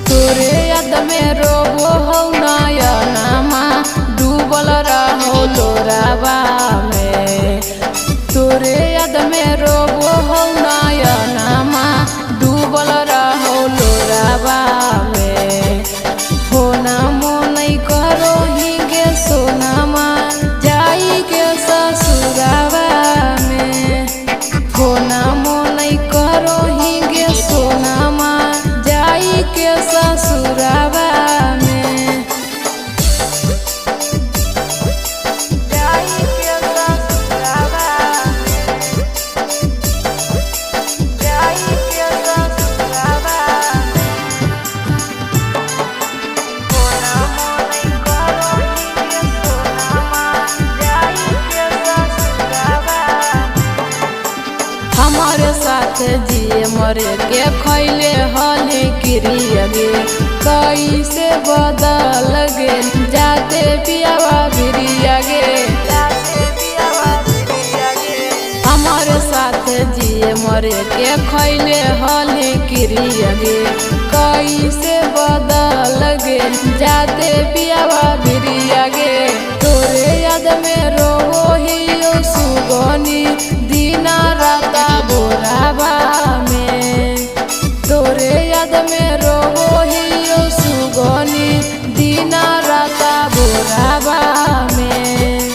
तोरे याद में रोबो हो नयनमा डूबल रहो लोरावा में। तोरे याद में रोबो हो नयनमा डूबल रहो लोरावा में। फोना मोनई करो हिगे सोनामा जाई के ससुरावा में। फोना मोनई करो हिगे सोनामा जाई के ससुरावा में। जाई के ससुरावा में। जाई के ससुरावा में। फोना मोनई करो हिगे सोनामा जाई के ससुरावा में। हमारे साथ जिए मरे के खैले हले क्रिया गे कैसे बदल गे जाते पियावा भिरिया गे। हमारे साथ जिए मरे के खैले हले क्रिया गे कैसे बदल गे जाते पियावा भिरिया गे। तोरे याद में रोहो हियो सुगनी दीना राता बोराबा में। तोरे याद में रोहो हियो सुगनी दीना राता बोराबा में।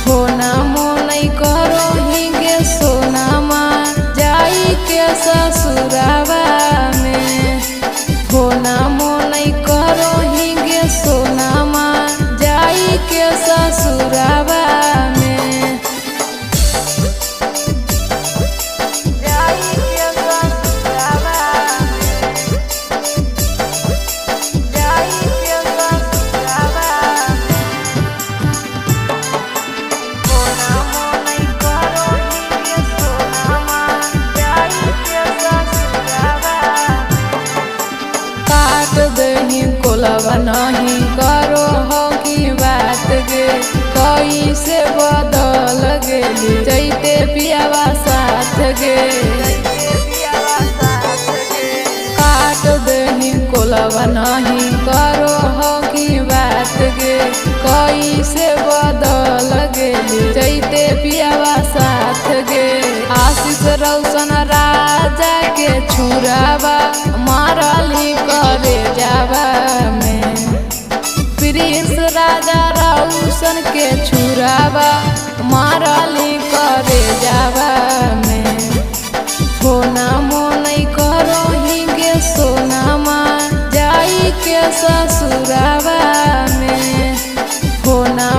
फोना मोनई करो हिगे सोनामा जाई के ससुरावा में। फोना मोनई करो हिगे सोनामा जाई के ससुरावा में। जाई के ससुरावा में। जाई के ससुरावा में। फोना मोनई करो हिगे सोनामा जाई के ससुरावा में। काट दही कोलवा नहीं करो हो की बात गे कैसे बदल गेली जैते पियावा साथ गे। काट दही कोलवा नहीं करो हो की बात गे कैसे बदल गेली जैते पियावा साथ गे। आशीष रौशन राजा के छुरावा मारली करे जावा में। प्रिंस राजा रौशन के छुरावा मारली करे जावा में। फोना मोनई करो हिगे सोनामा जाई के ससुरावा में। फोना